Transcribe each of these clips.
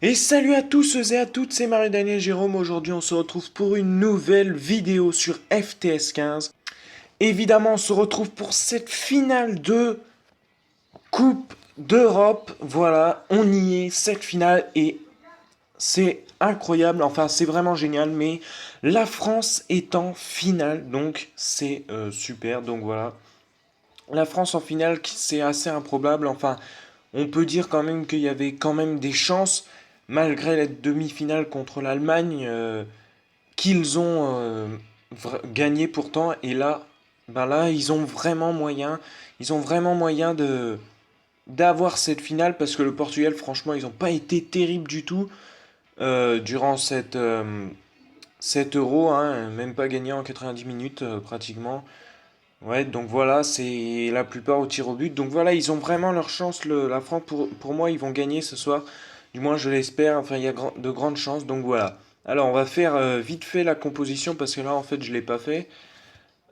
Et salut à tous et à toutes, c'est Marie-Daniel Jérôme. Aujourd'hui, on se retrouve pour une nouvelle vidéo sur FTS 15. Évidemment, on se retrouve pour cette finale de Coupe d'Europe. Voilà, on y est, cette finale, et c'est incroyable. Enfin, c'est vraiment génial. Mais la France est en finale, donc c'est super. Donc voilà, la France en finale, c'est assez improbable. Enfin, on peut dire quand même qu'il y avait quand même des chances, malgré la demi-finale contre l'Allemagne, qu'ils ont gagné pourtant. Et là, ben là, ils ont vraiment moyen de d'avoir cette finale parce que le Portugal, franchement, ils n'ont pas été terribles du tout durant cette euro, hein, même pas gagné en 90 minutes pratiquement. Ouais, donc voilà, c'est la plupart au tir au but. Donc voilà, ils ont vraiment leur chance, la France. Pour moi, ils vont gagner ce soir. Du moins, je l'espère. Enfin, il y a de grandes chances. Donc voilà. Alors, on va faire vite fait la composition parce que là, en fait, je ne l'ai pas fait.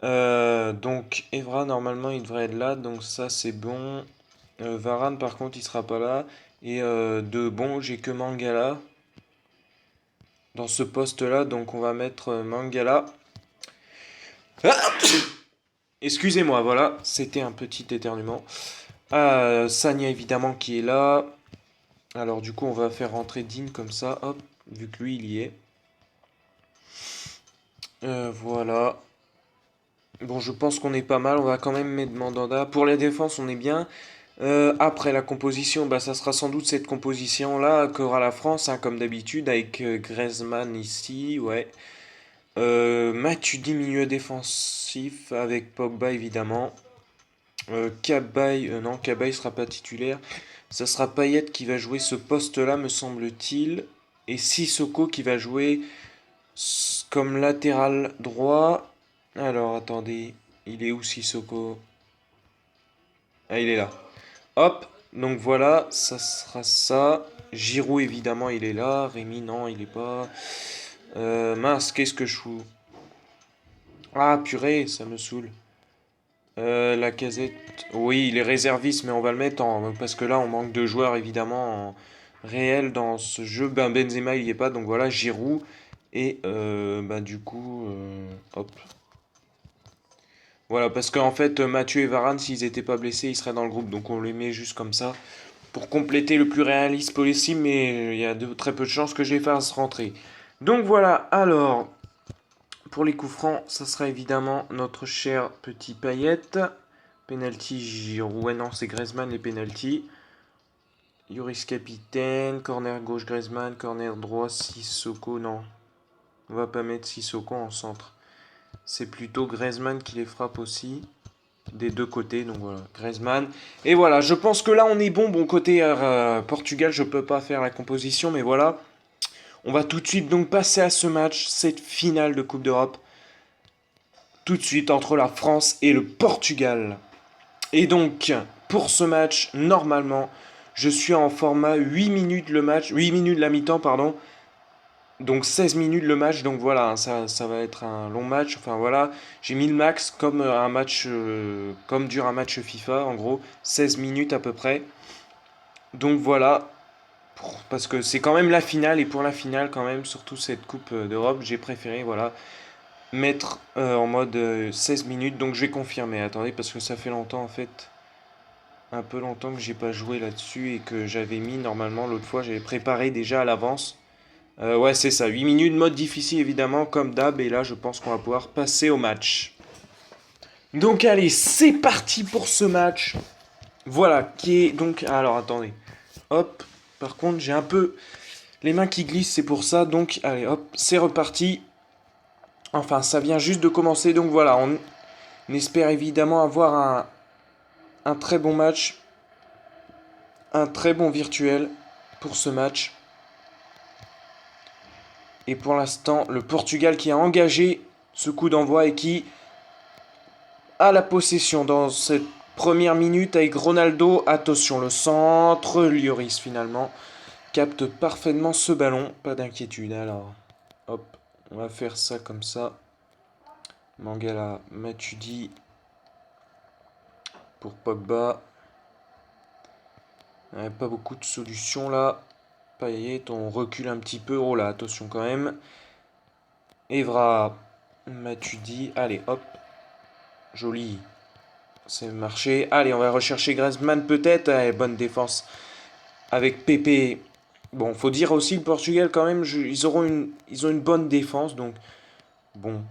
Donc, Evra, normalement, il devrait être là. Donc, ça, c'est bon. Varane, par contre, il sera pas là. Et de bon, j'ai que Mangala dans ce poste-là. Donc, on va mettre Mangala. Ah, excusez-moi, voilà, c'était un petit éternuement. Sanya évidemment qui est là. Alors du coup on va faire rentrer Dean comme ça, hop, vu que lui il y est. Voilà. Bon je pense qu'on est pas mal, on va quand même mettre Mandanda. Pour la défense on est bien. Après la composition, bah, ça sera sans doute cette composition là qu'aura la France, hein, comme d'habitude, avec Griezmann ici, ouais. Matuidi milieu défensif avec Pogba évidemment. Cabaye, non, Cabaye sera pas titulaire. Ça sera Payet qui va jouer ce poste-là, me semble-t-il. Et Sissoko qui va jouer comme latéral droit. Alors, attendez. Il est où Sissoko? Ah, il est là. Hop. Donc voilà, ça sera ça. Giroud, évidemment, il est là. Rémi, non, il est pas. Mince, qu'est-ce que je fous? Ah, purée, ça me saoule. La casette. Oui, il est réserviste, mais on va le mettre en. Parce que là, on manque de joueurs, évidemment, en réel dans ce jeu. Ben, Benzema, il y est pas. Donc voilà, Giroud. Et ben, du coup. Hop. Voilà, parce qu'en fait, Mathieu et Varane, s'ils n'étaient pas blessés, ils seraient dans le groupe. Donc on les met juste comme ça. Pour compléter le plus réaliste possible. Mais il y a très peu de chances que je les fasse rentrer. Donc voilà, alors. Pour les coups francs, ça sera évidemment notre cher petit Payet. Penalty Giroud. Ouais, non, c'est Griezmann les penalty. Yoris capitaine. Corner gauche Griezmann. Corner droit Sissoko. Non, on va pas mettre Sissoko en centre. C'est plutôt Griezmann qui les frappe aussi. Des deux côtés. Donc voilà, Griezmann. Et voilà, je pense que là on est bon. Bon, côté Portugal, je peux pas faire la composition. Mais voilà. On va tout de suite donc passer à ce match. Cette finale de Coupe d'Europe. Tout de suite entre la France et le Portugal. Et donc, pour ce match, normalement, je suis en format 8 minutes le match, 8 minutes la mi-temps, pardon. Donc 16 minutes le match, donc voilà, ça va être un long match. Enfin voilà, j'ai mis le max comme un match, comme dure un match FIFA, en gros, 16 minutes à peu près. Donc voilà, parce que c'est quand même la finale, et pour la finale quand même, surtout cette Coupe d'Europe, j'ai préféré, voilà, mettre en mode 16 minutes. Donc je vais confirmer, attendez, parce que ça fait longtemps en fait. Un peu longtemps que j'ai pas joué là-dessus et que j'avais mis normalement l'autre fois, j'avais préparé déjà à l'avance. Ouais, c'est ça, 8 minutes, mode difficile évidemment, comme d'hab, et là je pense qu'on va pouvoir passer au match. Donc allez, c'est parti pour ce match. Voilà, qui est donc. Alors attendez. Hop, par contre j'ai un peu les mains qui glissent, c'est pour ça, donc allez hop, c'est reparti. Enfin, ça vient juste de commencer, donc voilà, on espère évidemment avoir un très bon match, un très bon virtuel pour ce match. Et pour l'instant, le Portugal qui a engagé ce coup d'envoi et qui a la possession dans cette première minute avec Ronaldo. Attention, le centre. Lloris finalement capte parfaitement ce ballon. Pas d'inquiétude. Alors, hop, on va faire ça comme ça. Mangala, Matuidi pour Pogba. Ouais, pas beaucoup de solutions là. Payet, on recule un petit peu. Oh là, attention quand même. Evra, Matuidi. Allez, hop. Joli. C'est marché. Allez, on va rechercher Griezmann peut-être. Allez, bonne défense avec Pepe. Bon, faut dire aussi le Portugal quand même, ils ont une bonne défense, donc bon,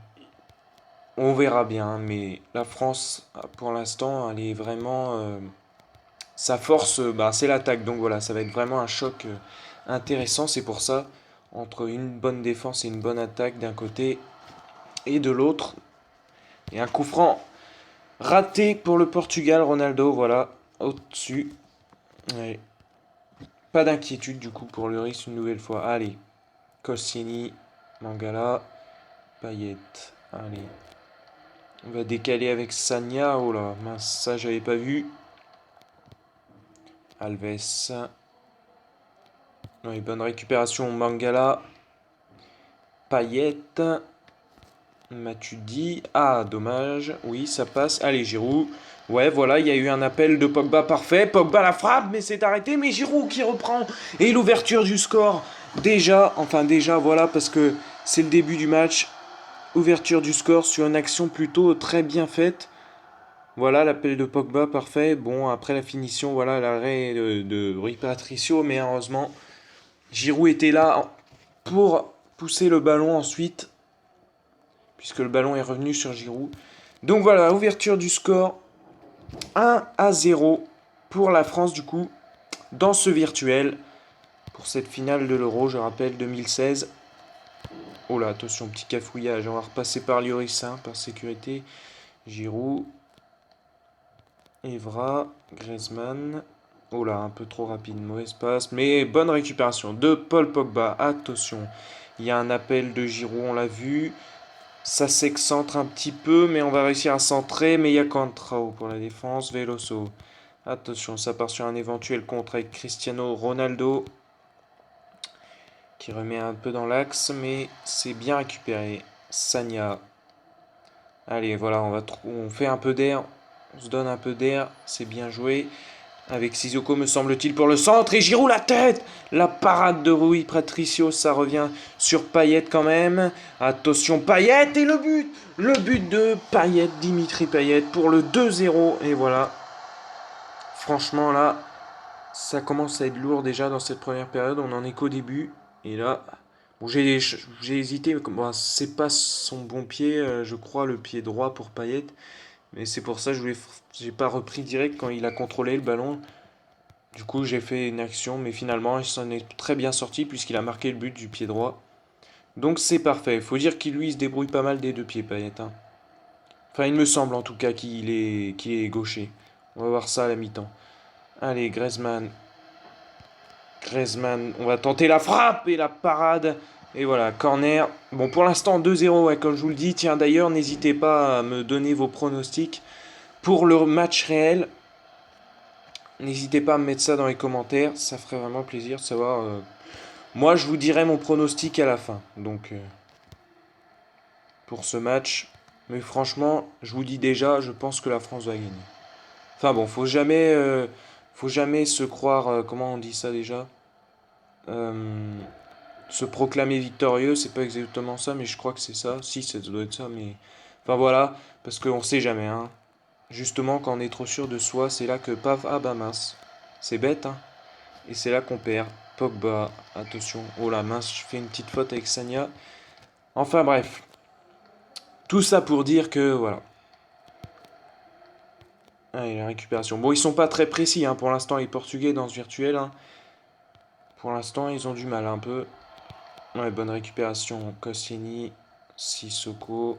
on verra bien. Mais la France, pour l'instant, elle est vraiment sa force, bah, c'est l'attaque. Donc voilà, ça va être vraiment un choc intéressant. C'est pour ça, entre une bonne défense et une bonne attaque d'un côté et de l'autre, et un coup franc raté pour le Portugal. Ronaldo, voilà, au-dessus. Allez. Pas d'inquiétude du coup pour le risque une nouvelle fois. Allez, Koscielny, Mangala, Payet. Allez, on va décaler avec Sagna. Oh là, mince, ça j'avais pas vu. Alves. Oui, bonne récupération, Mangala. Payet. Matuidi. Ah, dommage. Oui, ça passe. Allez, Giroud. Ouais, voilà, il y a eu un appel de Pogba parfait. Pogba la frappe, mais c'est arrêté. Mais Giroud qui reprend. Et l'ouverture du score. Déjà, voilà, parce que c'est le début du match. Ouverture du score sur une action plutôt très bien faite. Voilà, l'appel de Pogba, parfait. Bon, après la finition, voilà, l'arrêt de Rui Patricio. Mais heureusement, Giroud était là pour pousser le ballon ensuite, puisque le ballon est revenu sur Giroud. Donc voilà, ouverture du score. 1-0 pour la France, du coup, dans ce virtuel. Pour cette finale de l'Euro, je rappelle, 2016. Oh là, attention, petit cafouillage. On va repasser par Lloris, hein, par sécurité. Giroud. Evra. Griezmann. Oh là, un peu trop rapide, mauvaise passe. Mais bonne récupération de Paul Pogba. Attention, il y a un appel de Giroud, on l'a vu. Ça s'excentre un petit peu, mais on va réussir à centrer. Mais il y a Contrao pour la défense. Veloso. Attention, ça part sur un éventuel contre avec Cristiano Ronaldo, qui remet un peu dans l'axe, mais c'est bien récupéré. Sagna. Allez, voilà, on fait un peu d'air. On se donne un peu d'air. C'est bien joué. Avec Sissoko, me semble-t-il, pour le centre. Et Giroud, la tête. La parade de Rui Patricio, ça revient sur Payet quand même. Attention, Payet et le but. Le but de Payet, Dimitri Payet, pour le 2-0. Et voilà. Franchement, là, ça commence à être lourd déjà dans cette première période. On en est qu'au début. Et là, bon, j'ai hésité. Bon, c'est pas son bon pied, je crois, le pied droit pour Payet. Mais c'est pour ça que j'ai pas repris direct quand il a contrôlé le ballon. Du coup, j'ai fait une action, mais finalement, il s'en est très bien sorti puisqu'il a marqué le but du pied droit. Donc c'est parfait. Il faut dire qu'il lui il se débrouille pas mal des deux pieds, Payet, hein. Enfin, il me semble en tout cas qu'il est gaucher. On va voir ça à la mi-temps. Allez, Griezmann. Griezmann, on va tenter la frappe et la parade. Et voilà, corner. Bon, pour l'instant, 2-0, ouais, comme je vous le dis. Tiens, d'ailleurs, n'hésitez pas à me donner vos pronostics pour le match réel. N'hésitez pas à me mettre ça dans les commentaires. Ça ferait vraiment plaisir de savoir. Moi, je vous dirai mon pronostic à la fin. Donc, pour ce match. Mais franchement, je vous dis déjà, je pense que la France va gagner. Enfin bon, faut jamais se croire. Comment on dit ça déjà? Euh, Se proclamer victorieux, c'est pas exactement ça, mais je crois que c'est ça. Si, ça doit être ça, mais. Enfin voilà, parce qu'on sait jamais, hein. Justement, quand on est trop sûr de soi, c'est là que paf, ah bah mince. C'est bête, hein. Et c'est là qu'on perd. Pogba, attention. Oh la mince, je fais une petite faute avec Sagna. Enfin bref. Tout ça pour dire que, voilà. Allez, la récupération. Bon, ils sont pas très précis, hein, pour l'instant, les Portugais dans ce virtuel, hein. Pour l'instant, ils ont du mal un peu. Ouais, bonne récupération. Koscielny, Sissoko,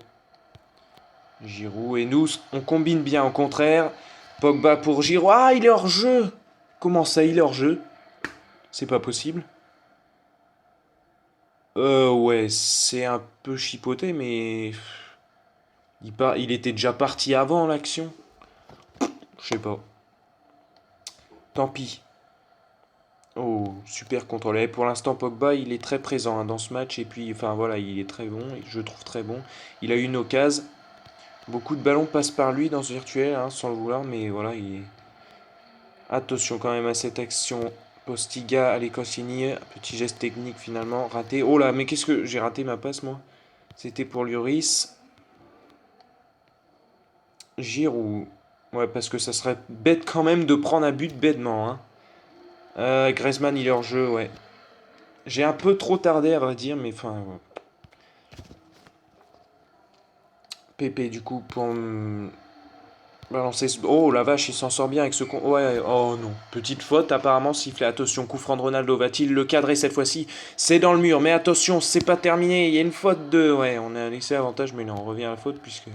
Giroud. Et nous, on combine bien, au contraire. Pogba pour Giroud. Ah, il est hors jeu. Comment ça, il est hors jeu? C'est pas possible. Ouais, c'est un peu chipoté, mais il était déjà parti avant l'action. Je sais pas. Tant pis. Oh, super contrôlé. Pour l'instant, Pogba, il est très présent, hein, dans ce match. Et puis, enfin voilà, il est très bon. Je le trouve très bon. Il a eu une occasion. Beaucoup de ballons passent par lui dans ce virtuel, hein, sans le vouloir. Mais voilà, Attention quand même à cette action. Postiga, allez, Koscielny, petit geste technique finalement, raté. Oh là, mais qu'est-ce que... J'ai raté ma passe, moi. C'était pour Lloris. Giroud. Ouais, parce que ça serait bête quand même de prendre un but bêtement, hein. Griezmann, il est hors jeu, ouais. J'ai un peu trop tardé, à vrai dire, mais enfin... ouais. Pépé, du coup, pour balancer... Oh, la vache, il s'en sort bien avec ce con... Ouais, oh non. Petite faute, apparemment, sifflé. Attention, coup franc de Ronaldo. Va-t-il le cadrer cette fois-ci? C'est dans le mur, mais attention, c'est pas terminé. Il y a une faute de... Ouais, on a laissé avantage, mais non, on revient à la faute, puisque...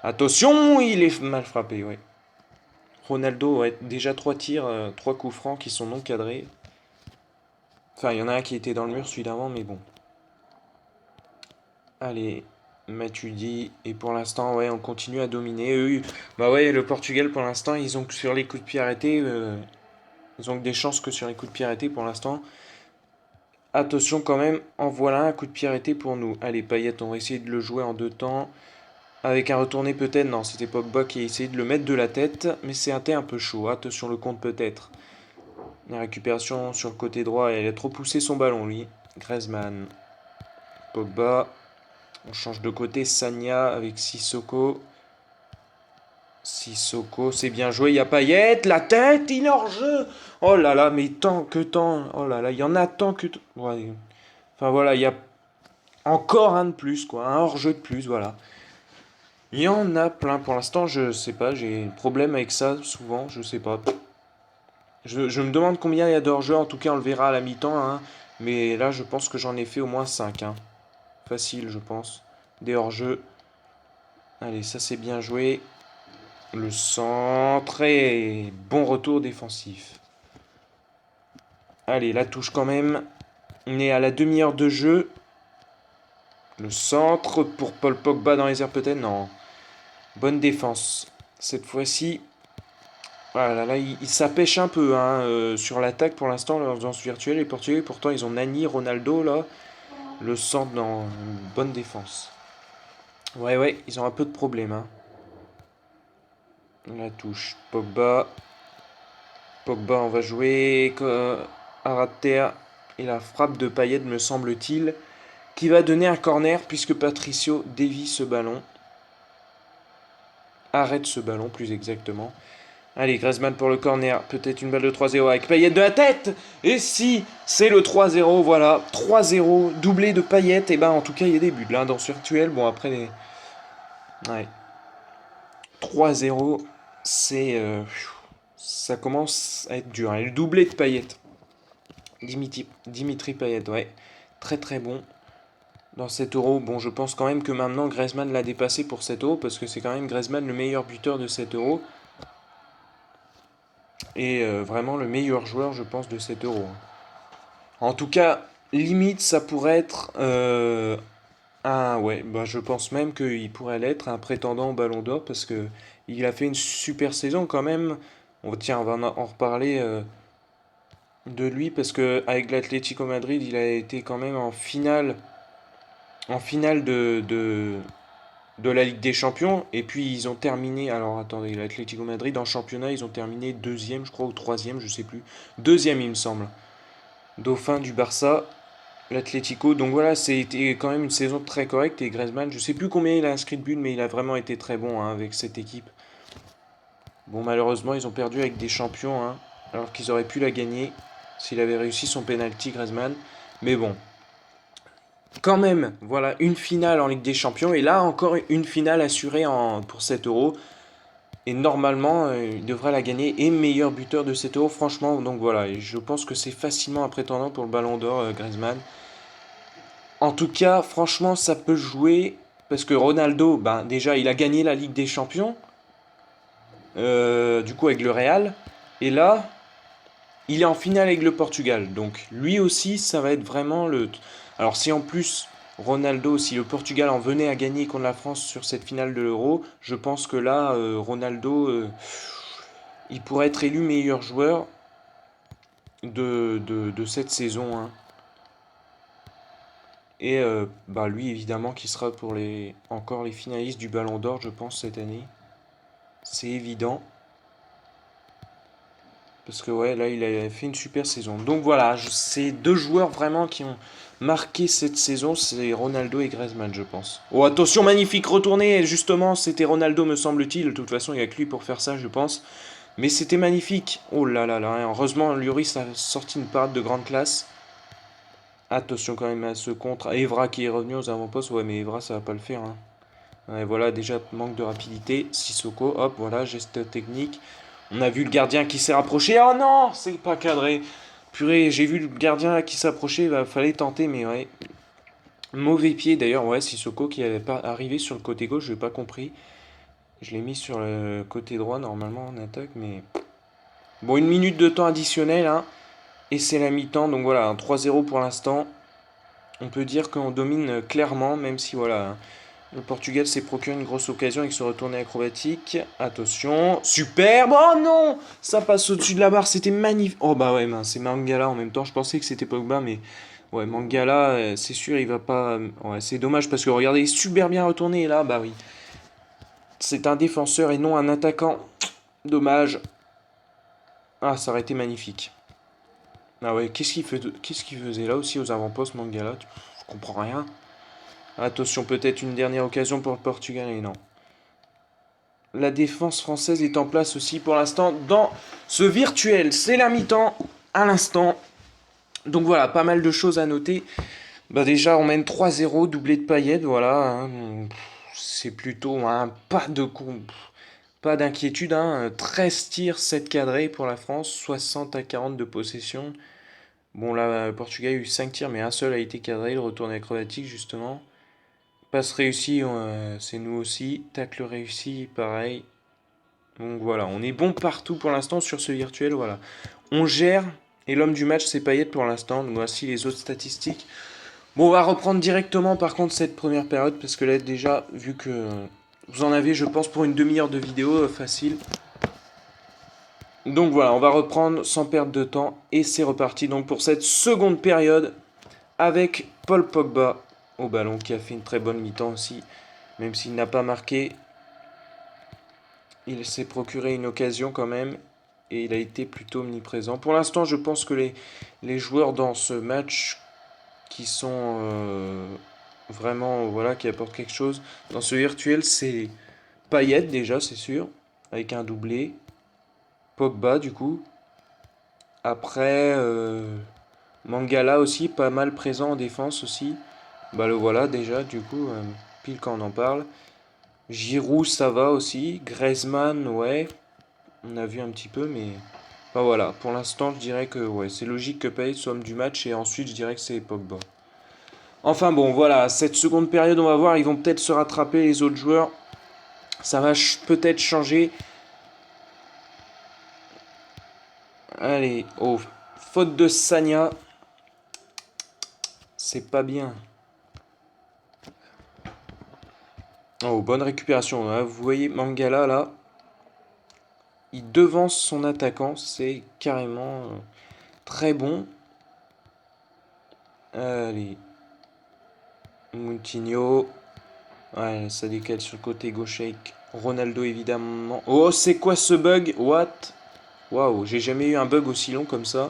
Attention, il est mal frappé, ouais. Ronaldo, ouais, déjà 3 tirs, 3 coups francs qui sont non cadrés. Enfin, il y en a un qui était dans le mur, celui d'avant, mais bon. Allez, Matuidi. Et pour l'instant, ouais, on continue à dominer. Eux, bah ouais, le Portugal, pour l'instant, ils ont que sur les coups de pied arrêtés. Ils ont que des chances que sur les coups de pied arrêtés pour l'instant. Attention quand même, en voilà un coup de pied arrêté pour nous. Allez, Payet, on va essayer de le jouer en 2 temps. Avec un retourné peut-être, non, c'était Pogba qui a essayé de le mettre de la tête. Mais c'est un peu chaud, attention le compte peut-être. La récupération sur le côté droit, il a trop poussé son ballon lui. Griezmann, Pogba. On change de côté, Sagna avec Sissoko. Sissoko, c'est bien joué, il y a Payet, la tête, il est hors jeu. Oh là là, mais tant que tant. Oh là là, il y en a tant que... Ouais. Enfin voilà, il y a encore un de plus, quoi. Un hors-jeu de plus, voilà. Il y en a plein pour l'instant, je sais pas, j'ai un problème avec ça souvent, je sais pas. Je me demande combien il y a de hors-jeu, en tout cas on le verra à la mi-temps, hein. Mais là je pense que j'en ai fait au moins 5, hein. Facile, je pense. Des hors-jeu. Allez, ça c'est bien joué. Le centre et bon retour défensif. Allez, la touche quand même. On est à la demi-heure de jeu. Le centre pour Paul Pogba dans les airs peut-être. Non. Bonne défense. Cette fois-ci. Voilà, là, il s'appêche un peu hein, sur l'attaque pour l'instant, l'ambiance virtuelle. Les Portugais, pourtant, ils ont Nani, Ronaldo, là. Le centre dans une bonne défense. Ouais, ouais, ils ont un peu de problème. Hein. La touche. Pogba. Pogba, on va jouer. À ras de terre. Et la frappe de Payet, me semble-t-il, qui va donner un corner puisque Patricio dévie ce ballon. Arrête ce ballon, plus exactement. Allez, Griezmann pour le corner. Peut-être une balle de 3-0 avec Payet de la tête. Et si c'est le 3-0, voilà. 3-0, doublé de Payet. Et ben en tout cas, il y a des buts là dans ce virtuel. Bon, après les. Ouais. 3-0, c'est. Ça commence à être dur. Et le doublé de Payet. Dimitri Payet, ouais. Très très bon. Dans 7 euros, bon, je pense quand même que maintenant Griezmann l'a dépassé pour 7 euros parce que c'est quand même Griezmann le meilleur buteur de 7 euros. Et vraiment le meilleur joueur, je pense, de 7 euros. En tout cas, limite, ça pourrait être un. Ouais, bah, je pense même qu'il pourrait l'être un prétendant au Ballon d'Or parce que il a fait une super saison quand même. Tiens, on va en reparler de lui parce que avec l'Atlético Madrid, il a été quand même en finale de la Ligue des Champions. Et puis ils ont terminé. Alors attendez, l'Atlético Madrid en championnat, ils ont terminé deuxième, je crois, ou troisième, je sais plus. Deuxième, il me semble. Dauphin du Barça, l'Atlético. Donc voilà, c'était quand même une saison très correcte. Et Griezmann, je sais plus combien il a inscrit de buts, mais il a vraiment été très bon hein, avec cette équipe. Bon, malheureusement, ils ont perdu avec des champions, hein, alors qu'ils auraient pu la gagner s'il avait réussi son penalty, Griezmann. Mais bon, quand même, voilà, une finale en Ligue des Champions. Et là, encore une finale assurée pour 7 euros. Et normalement, il devrait la gagner. Et meilleur buteur de 7 euros, franchement. Donc voilà, et je pense que c'est facilement un prétendant pour le Ballon d'Or, Griezmann. En tout cas, franchement, ça peut jouer. Parce que Ronaldo, ben, déjà, il a gagné la Ligue des Champions. Du coup, avec le Real. Et là, il est en finale avec le Portugal. Donc, lui aussi, ça va être vraiment le. Alors, si en plus, Ronaldo, si le Portugal en venait à gagner contre la France sur cette finale de l'Euro, je pense que là, Ronaldo, il pourrait être élu meilleur joueur de cette saison. Hein. Et bah lui, évidemment, qui sera pour encore les finalistes du Ballon d'Or, je pense, cette année. C'est évident. Parce que ouais, là, il a fait une super saison. Donc voilà, c'est deux joueurs vraiment qui ont marqué cette saison, c'est Ronaldo et Griezmann, je pense. Oh, attention, magnifique retourné. Justement, c'était Ronaldo, me semble-t-il. De toute façon, il n'y a que lui pour faire ça, je pense. Mais c'était magnifique. Oh là là là. Heureusement, Lloris a sorti une parade de grande classe. Attention quand même à ce contre. Evra qui est revenu aux avant-postes. Ouais, mais Evra, ça va pas le faire, hein. Ouais, voilà, déjà, manque de rapidité. Sissoko, hop, voilà, geste technique. On a vu le gardien qui s'est rapproché. Oh non, c'est pas cadré. Purée, j'ai vu le gardien qui s'approchait. Il fallait tenter, mais ouais. Mauvais pied d'ailleurs, ouais, Sissoko qui n'avait pas arrivé sur le côté gauche, je n'ai pas compris. Je l'ai mis sur le côté droit normalement en attaque, mais. Bon, une minute de temps additionnel, hein, et c'est la mi-temps, donc voilà, un 3-0 pour l'instant. On peut dire qu'on domine clairement, même si voilà, hein, le Portugal s'est procuré une grosse occasion avec ce retourné acrobatique. Attention, superbe, oh non, ça passe au-dessus de la barre, c'était magnifique. Oh bah ouais, c'est Mangala en même temps, je pensais que c'était Pogba, mais ouais, Mangala, c'est sûr, il va pas. Ouais, c'est dommage parce que regardez, il est super bien retourné là, bah oui. C'est un défenseur et non un attaquant. Dommage. Ah, ça aurait été magnifique. Ah ouais, qu'est-ce qu'il faisait là aussi aux avant-postes, Mangala? Je comprends rien. Attention, peut-être une dernière occasion pour le Portugal et non. La défense française est en place aussi pour l'instant dans ce virtuel. C'est la mi-temps à l'instant. Donc voilà, pas mal de choses à noter. Bah déjà, on mène 3-0, doublé de Payet, voilà. Hein. C'est plutôt pas d'inquiétude. Hein. 13 tirs, 7 cadrés pour la France, 60 à 40 de possession. Bon là, le Portugal a eu 5 tirs, mais un seul a été cadré, le retourné acrobatique justement. Passe réussi, c'est nous aussi. Tacle réussi, pareil. Donc voilà, on est bon partout pour l'instant sur ce virtuel, voilà. On gère, et l'homme du match c'est Payet pour l'instant, donc voici les autres statistiques. Bon, on va reprendre directement par contre cette première période, parce que là déjà, vu que vous en avez je pense pour une demi-heure de vidéo facile. Donc voilà, on va reprendre sans perdre de temps, et c'est reparti donc pour cette seconde période, avec Paul Pogba au ballon, qui a fait une très bonne mi-temps aussi, même s'il n'a pas marqué. Il s'est procuré une occasion quand même et il a été plutôt omniprésent. Pour l'instant, je pense que les joueurs dans ce match qui sont vraiment, voilà, qui apportent quelque chose dans ce virtuel, c'est Payet déjà, c'est sûr, avec un doublé. Pogba du coup. Après, Mangala aussi, pas mal présent en défense aussi. Bah le voilà déjà, du coup, pile quand on en parle. Giroud, ça va aussi. Griezmann, ouais. On a vu un petit peu, mais enfin, voilà. Pour l'instant, je dirais que ouais, c'est logique que Payet soit homme du match et ensuite, je dirais que c'est Pogba. Enfin bon, voilà. Cette seconde période, on va voir. Ils vont peut-être se rattraper les autres joueurs. Ça va peut-être changer. Allez, oh, faute de Sagna. C'est pas bien. Oh, bonne récupération. Hein. Vous voyez Mangala là. Il devance son attaquant. C'est carrément très bon. Allez. Moutinho. Ouais, ça décale sur le côté gauche avec Ronaldo évidemment. Oh, c'est quoi ce bug? What? Waouh, j'ai jamais eu un bug aussi long comme ça.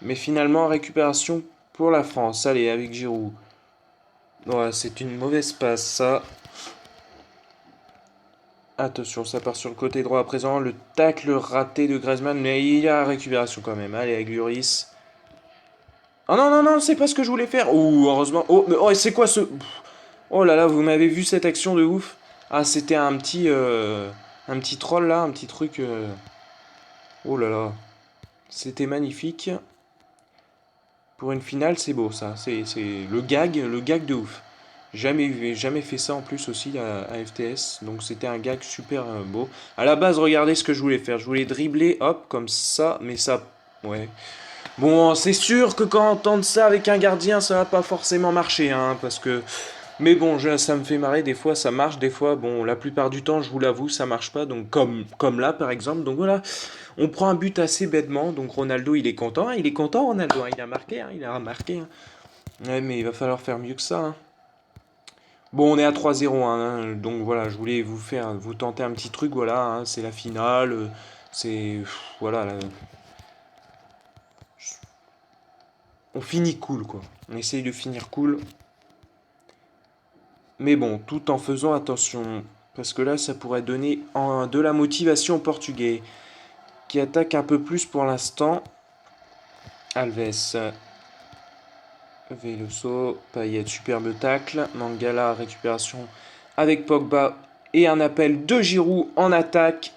Mais finalement, récupération pour la France. Allez, avec Giroud. Ouais, c'est une mauvaise passe ça. Attention, ça part sur le côté droit à présent. Le tacle raté de Griezmann, mais il y a récupération quand même. Allez, avec Lloris. Oh non, non, non, c'est pas ce que je voulais faire. Ouh, heureusement. Oh, mais oh, c'est quoi ce. Oh là là, vous m'avez vu cette action de ouf. Ah, c'était un petit troll là, un petit truc. Oh là là. C'était magnifique. Pour une finale, c'est beau ça. C'est le gag de ouf. Jamais fait ça en plus aussi à FTS. Donc c'était un gag super beau. À la base, regardez ce que je voulais faire. Je voulais dribbler, hop, comme ça. Mais ça. Ouais. Bon, c'est sûr que quand on tente ça avec un gardien, ça va pas forcément marcher. Hein, parce que. Mais bon, ça me fait marrer. Des fois, ça marche. Des fois, bon, la plupart du temps, je vous l'avoue, ça marche pas. Donc, comme là, par exemple. Donc voilà. On prend un but assez bêtement. Donc Ronaldo, il est content. Hein, il est content, Ronaldo. Hein, il a marqué. Hein, il a marqué. Hein. Ouais, mais il va falloir faire mieux que ça. Hein. Bon, on est à 3-0, hein, donc voilà, je voulais vous tenter un petit truc, voilà, hein, c'est la finale, c'est, voilà, là, On finit cool, quoi. On essaye de finir cool. Mais bon, tout en faisant attention. Parce que là, ça pourrait donner de la motivation aux Portugais. Qui attaque un peu plus pour l'instant. Alves. Veloso. Payet, superbe tacle. Mangala, récupération avec Pogba. Et un appel de Giroud en attaque.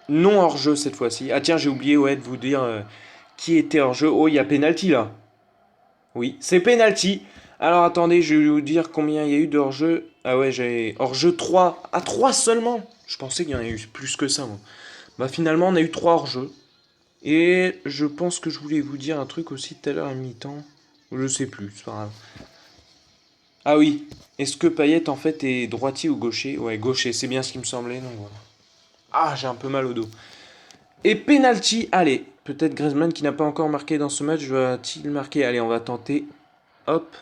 Non hors-jeu cette fois-ci. Ah tiens, j'ai oublié ouais, de vous dire qui était hors-jeu. Oh, il y a penalty là. Oui, c'est penalty. Alors attendez, je vais vous dire combien il y a eu de hors-jeu. Ah ouais, j'ai hors-jeu 3. Ah, 3 seulement. Je pensais qu'il y en a eu plus que ça, moi. Bah finalement, on a eu 3 hors-jeu. Et je pense que je voulais vous dire un truc aussi tout à l'heure à mi-temps. Je sais plus, c'est pas grave. Ah oui, est-ce que Payet en fait est droitier ou gaucher? Ouais, gaucher, c'est bien ce qui me semblait, donc voilà. Ah, j'ai un peu mal au dos. Et penalty, allez, peut-être Griezmann qui n'a pas encore marqué dans ce match, va-t-il marquer? Allez, on va tenter. Hop.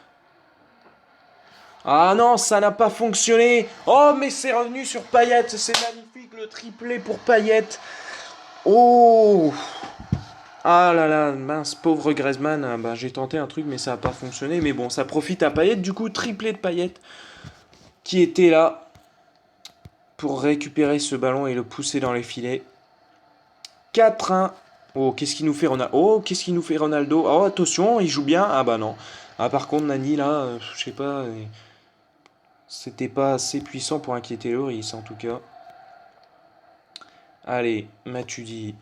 Ah non, ça n'a pas fonctionné. Oh, mais c'est revenu sur Payet, c'est magnifique le triplé pour Payet. Oh. Ah là là, mince, pauvre Griezmann, bah, j'ai tenté un truc mais ça n'a pas fonctionné. Mais bon, ça profite à Payet, du coup, triplé de Payet qui était là pour récupérer ce ballon et le pousser dans les filets. 4-1. Oh, qu'est-ce qu'il nous fait Ronaldo? Oh, qu'est-ce qu'il nous fait Ronaldo? Oh, attention, il joue bien. Ah bah non. Ah par contre, Nani là, je sais pas, c'était pas assez puissant pour inquiéter Loris en tout cas. Allez, Matuidi.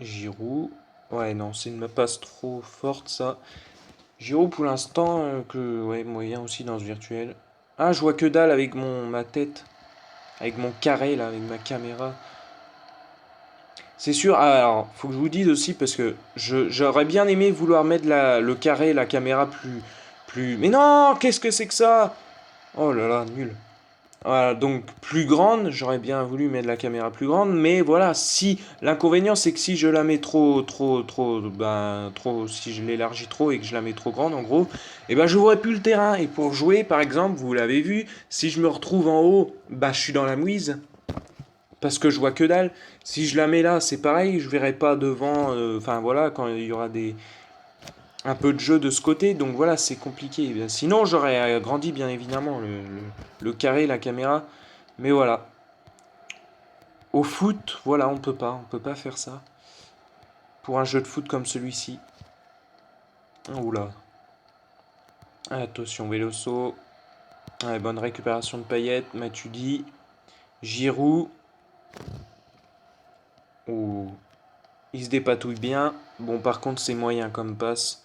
Giroud. Ouais, non, c'est une passe trop forte ça. Giroud pour l'instant, ouais, moyen aussi dans ce virtuel. Ah, je vois que dalle avec ma tête. Avec mon carré là, avec ma caméra. C'est sûr, alors, faut que je vous dise aussi, parce que j'aurais bien aimé vouloir mettre le carré, la caméra plus... Mais non, qu'est-ce que c'est que ça? Oh là là, nul. Voilà, donc plus grande, j'aurais bien voulu mettre la caméra plus grande, mais voilà, si l'inconvénient c'est que si je la mets trop, si je l'élargis trop et que je la mets trop grande, en gros, et ben je vois plus le terrain. Et pour jouer, par exemple, vous l'avez vu, si je me retrouve en haut, bah je suis dans la mouise parce que je vois que dalle. Si je la mets là, c'est pareil, je verrai pas devant, enfin voilà, quand il y aura un peu de jeu de ce côté, donc voilà, c'est compliqué. Sinon, j'aurais agrandi bien évidemment le carré, la caméra, mais voilà. Au foot, voilà, on peut pas faire ça. Pour un jeu de foot comme celui-ci. Oula. Attention, Veloso. Ouais, bonne récupération de Payet, Matuidi. Giroud. Oh. Il se dépatouille bien. Bon, par contre, c'est moyen comme passe.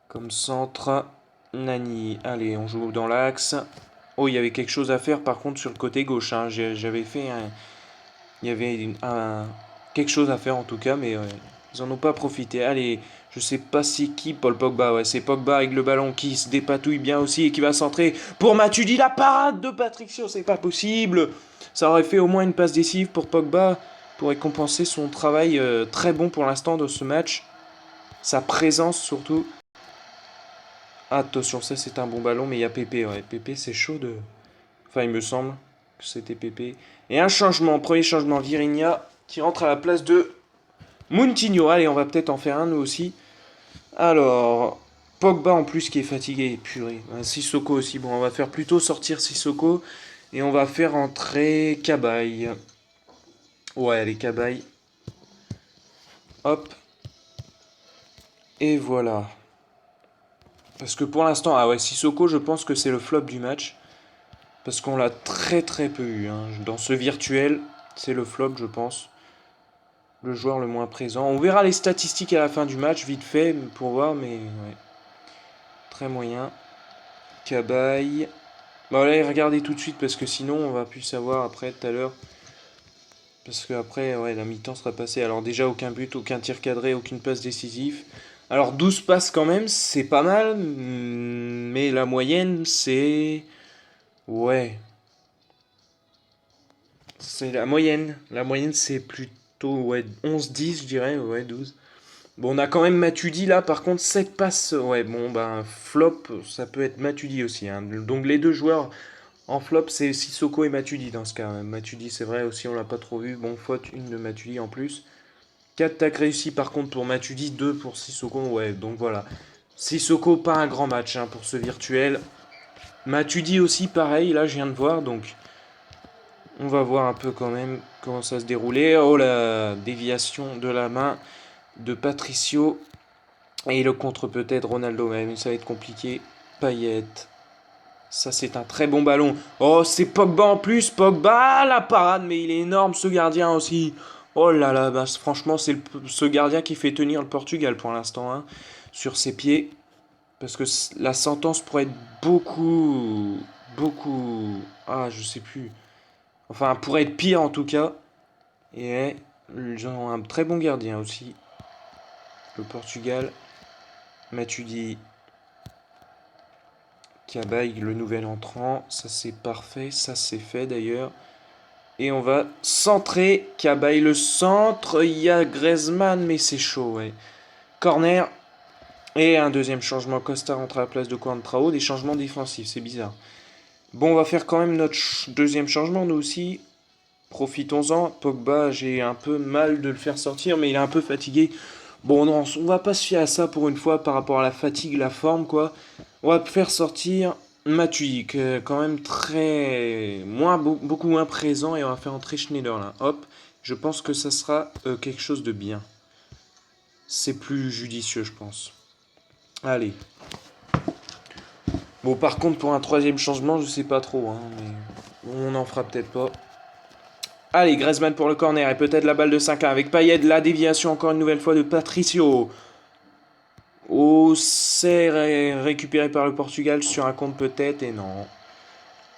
Comme centre. Nani. Allez, on joue dans l'axe. Oh, il y avait quelque chose à faire par contre sur le côté gauche. Hein. J'avais fait un. Il y avait quelque chose à faire en tout cas, mais ils en ont pas profité. Allez, je sais pas c'est qui, Paul Pogba. Ouais, c'est Pogba avec le ballon qui se dépatouille bien aussi et qui va centrer pour Matuidi. La parade de Patricio, c'est pas possible. Ça aurait fait au moins une passe décisive pour Pogba pour récompenser son travail très bon pour l'instant dans ce match. Sa présence surtout. Attention, ça c'est un bon ballon, mais il y a Pépé. Ouais. Pépé, c'est chaud de. Enfin, il me semble que c'était Pépé. Et un changement, premier changement, Virinha qui rentre à la place de Moutinho. Allez, on va peut-être en faire un nous aussi. Alors, Pogba en plus qui est fatigué, purée. Sissoko aussi. Bon, on va faire plutôt sortir Sissoko et on va faire entrer Cabaye. Ouais, allez, Cabaye. Hop. Et voilà. Parce que pour l'instant, ah ouais, Sissoko, je pense que c'est le flop du match. Parce qu'on l'a très très peu eu. Hein. Dans ce virtuel, c'est le flop, je pense. Le joueur le moins présent. On verra les statistiques à la fin du match, vite fait, pour voir, mais ouais. Très moyen. Cabaye. Bon, allez, regardez tout de suite, parce que sinon, on va plus savoir après, tout à l'heure. Parce que après, ouais, la mi-temps sera passée. Alors déjà, aucun but, aucun tir cadré, aucune passe décisive. Alors 12 passes quand même, c'est pas mal, mais la moyenne, c'est... Ouais, c'est la moyenne. La moyenne, c'est plutôt ouais, 11-10, je dirais. Ouais, 12. Bon, on a quand même Matuidi là, par contre, 7 passes. Ouais, bon, ben, flop, ça peut être Matuidi aussi. Hein. Donc, les deux joueurs en flop, c'est Sissoko et Matuidi dans ce cas. Matuidi, c'est vrai aussi, on l'a pas trop vu. Bon, faute, une de Matuidi en plus. 4 tacles réussis par contre pour Matuidi, 2 pour Sissoko. Ouais, donc voilà. Sissoko, pas un grand match hein, pour ce virtuel. Matuidi aussi, pareil, là je viens de voir, donc on va voir un peu quand même comment ça se déroulait. Oh la déviation de la main de Patricio. Et le contre peut-être Ronaldo même, ça va être compliqué. Payet. Ça c'est un très bon ballon. Oh c'est Pogba en plus, Pogba la parade, mais il est énorme ce gardien aussi. Oh là là, bah, franchement c'est ce gardien qui fait tenir le Portugal pour l'instant hein, sur ses pieds. Parce que la sentence pourrait être beaucoup... Ah je sais plus. Enfin pourrait être pire en tout cas. Et ils ont un très bon gardien aussi. Le Portugal. Matuidi. Cabaye, le nouvel entrant. Ça c'est parfait. Ça c'est fait d'ailleurs. Et on va centrer. Cabaye le centre. Il y a Griezmann, mais c'est chaud, ouais. Corner. Et un deuxième changement. Costa rentre à la place de Coentrao. Des changements défensifs, c'est bizarre. Bon, on va faire quand même notre deuxième changement, nous aussi. Profitons-en. Pogba, j'ai un peu mal de le faire sortir, mais il est un peu fatigué. Bon, non, on va pas se fier à ça pour une fois par rapport à la fatigue, la forme, quoi. On va faire sortir Matuidi, quand même beaucoup moins présent, et on va faire entrer Schneider là. Hop, je pense que ça sera quelque chose de bien. C'est plus judicieux, je pense. Allez. Bon, par contre, pour un troisième changement, je sais pas trop, hein, mais on en fera peut-être pas. Allez, Griezmann pour le corner et peut-être la balle de 5-1 avec Payet, la déviation encore une nouvelle fois de Patricio. Oh, c'est récupéré par le Portugal sur un compte peut-être et non.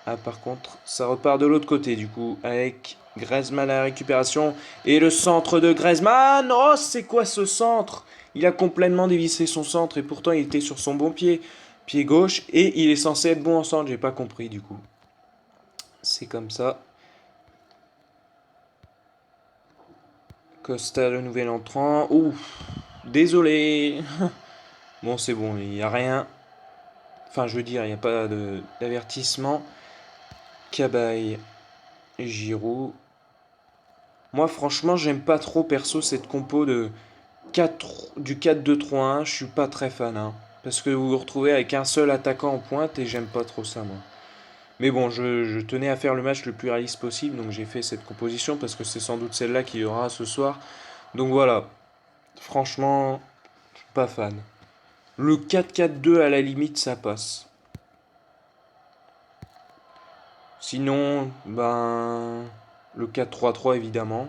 Ah, par contre, ça repart de l'autre côté du coup avec Griezmann à la récupération et le centre de Griezmann. Oh, c'est quoi ce centre? Il a complètement dévissé son centre et pourtant il était sur son bon pied, pied gauche et il est censé être bon en centre. J'ai pas compris du coup. C'est comme ça. Costa, le nouvel entrant. Ouf, désolé. Bon, c'est bon, il n'y a rien. Enfin, je veux dire, il n'y a pas d'avertissement. Cabaye, Giroud. Moi, franchement, j'aime pas trop, perso, cette compo du 4-2-3-1. Je suis pas très fan. Hein, parce que vous vous retrouvez avec un seul attaquant en pointe et j'aime pas trop ça, moi. Mais bon, je tenais à faire le match le plus réaliste possible, donc j'ai fait cette composition parce que c'est sans doute celle-là qu'il y aura ce soir. Donc voilà, franchement, pas fan. Le 4-4-2 à la limite, ça passe. Sinon, ben, le 4-3-3 évidemment.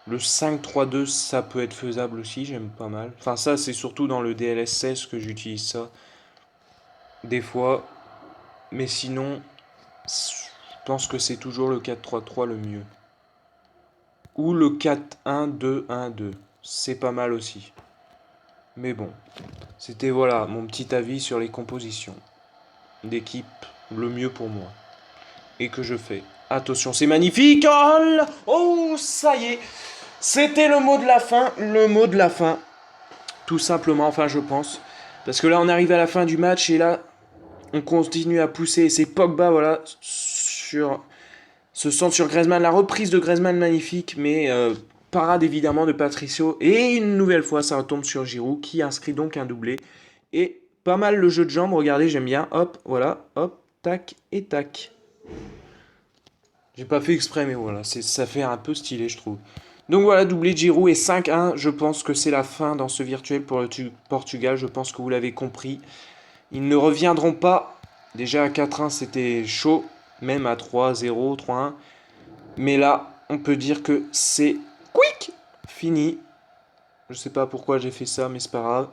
Le 5-3-2, ça peut être faisable aussi, j'aime pas mal. Enfin, ça, c'est surtout dans le DLS 16 que j'utilise ça. Des fois. Mais sinon, je pense que c'est toujours le 4-3-3 le mieux. Ou le 4-1-2-1-2. C'est pas mal aussi. Mais bon, c'était voilà mon petit avis sur les compositions d'équipe, le mieux pour moi. Et que je fais. Attention, c'est magnifique. Oh, ça y est. C'était le mot de la fin. Le mot de la fin. Tout simplement, enfin je pense. Parce que là on arrive à la fin du match et là on continue à pousser. Et c'est Pogba, voilà, se centre sur Griezmann. La reprise de Griezmann magnifique, mais parade évidemment de Patricio. Et une nouvelle fois ça retombe sur Giroud qui inscrit donc un doublé. Et pas mal le jeu de jambes, regardez, j'aime bien. Hop, voilà, hop, tac et tac. J'ai pas fait exprès, mais voilà, ça fait un peu stylé, je trouve. Donc voilà, doublé de Giroud et 5-1. Je pense que c'est la fin dans ce virtuel pour le Portugal. Je pense que vous l'avez compris. Ils ne reviendront pas. Déjà à 4-1, c'était chaud. Même à 3-0, 3-1. Mais là, on peut dire que c'est quick, fini. Je sais pas pourquoi j'ai fait ça, mais c'est pas grave.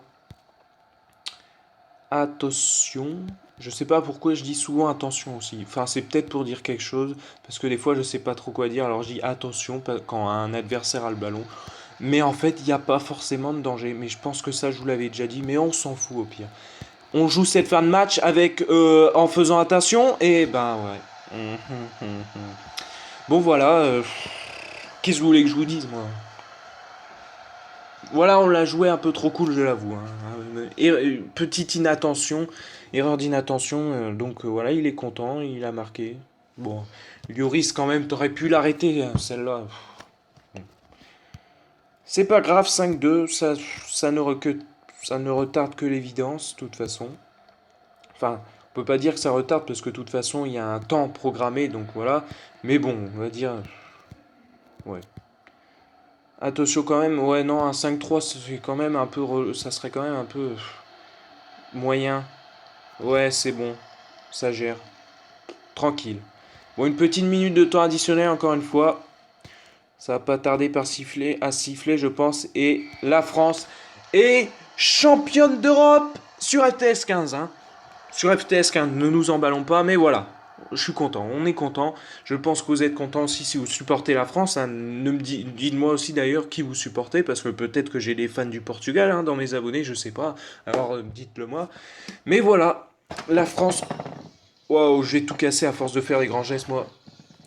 Attention. Je sais pas pourquoi je dis souvent attention aussi. Enfin, c'est peut-être pour dire quelque chose, parce que des fois je sais pas trop quoi dire, alors je dis attention quand un adversaire a le ballon. Mais en fait, il n'y a pas forcément de danger. Mais je pense que ça, je vous l'avais déjà dit, mais on s'en fout au pire. On joue cette fin de match avec en faisant attention, et ben ouais. Bon voilà, qu'est-ce que vous voulez que je vous dise, moi? Voilà, on l'a joué un peu trop cool, je l'avoue. Hein. Petite inattention, erreur d'inattention. Donc voilà, il est content, il a marqué. Bon, Lloris quand même, t'aurais pu l'arrêter, celle-là. C'est pas grave, 5-2, ça ne retarde que l'évidence, de toute façon. Enfin, on peut pas dire que ça retarde parce que de toute façon, il y a un temps programmé, donc voilà. Mais bon, on va dire, ouais. Attention quand même, ouais, non, un 5-3, c'est quand même un peu, ça serait quand même un peu moyen. Ouais, c'est bon, ça gère, tranquille. Bon, une petite minute de temps additionnel encore une fois. Ça va pas tarder à siffler, je pense. Et la France est championne d'Europe sur FTS 15. Hein. Sur FTS 15, ne nous emballons pas, mais voilà. Je suis content, on est content. Je pense que vous êtes content aussi si vous supportez la France. Hein. Dites-moi aussi d'ailleurs qui vous supportez, parce que peut-être que j'ai des fans du Portugal hein, dans mes abonnés, je sais pas. Alors dites-le moi. Mais voilà, la France. Waouh, je vais tout casser à force de faire des grands gestes, moi.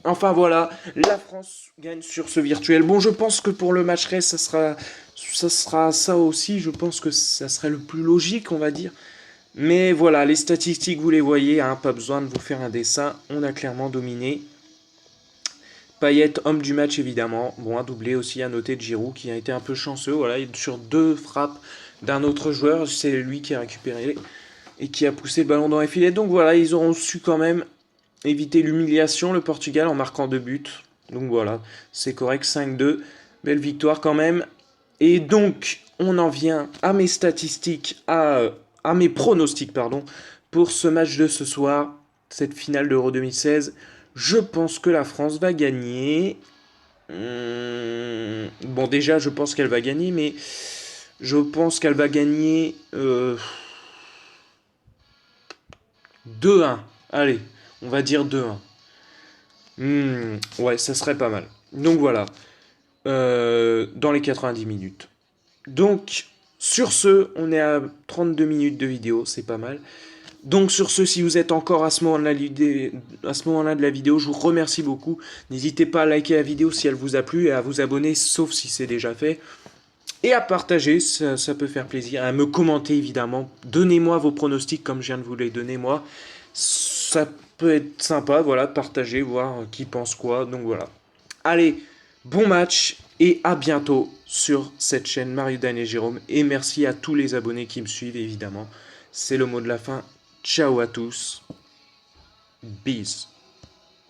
Enfin voilà, la France gagne sur ce virtuel. Bon, je pense que pour le match reste, ça sera ça aussi. Je pense que ça serait le plus logique, on va dire. Mais voilà, les statistiques, vous les voyez, hein, pas besoin de vous faire un dessin. On a clairement dominé. Payet, homme du match évidemment. Bon, un doublé aussi à noter de Giroud qui a été un peu chanceux. Voilà, sur 2 frappes d'un autre joueur, c'est lui qui a récupéré et qui a poussé le ballon dans les filets. Donc voilà, ils auront su quand même éviter l'humiliation, le Portugal, en marquant 2 buts. Donc voilà, c'est correct, 5-2. Belle victoire quand même. Et donc, on en vient à mes statistiques, à mes pronostics, pardon, pour ce match de ce soir, cette finale d'Euro 2016. Je pense que la France va gagner. Bon, déjà, je pense qu'elle va gagner, mais je pense qu'elle va gagner 2-1. Allez, on va dire 2-1. Ouais, ça serait pas mal. Donc voilà, dans les 90 minutes. Donc, sur ce, on est à 32 minutes de vidéo, c'est pas mal. Donc sur ce, si vous êtes encore à ce moment-là de la vidéo, je vous remercie beaucoup. N'hésitez pas à liker la vidéo si elle vous a plu et à vous abonner, sauf si c'est déjà fait. Et à partager, ça peut faire plaisir. À me commenter évidemment. Donnez-moi vos pronostics comme je viens de vous les donner moi. Ça peut être sympa, voilà, de partager, voir qui pense quoi. Donc voilà. Allez, bon match et à bientôt sur cette chaîne Mario Dan et Jérôme. Et merci à tous les abonnés qui me suivent évidemment. C'est le mot de la fin. Ciao à tous. Bis.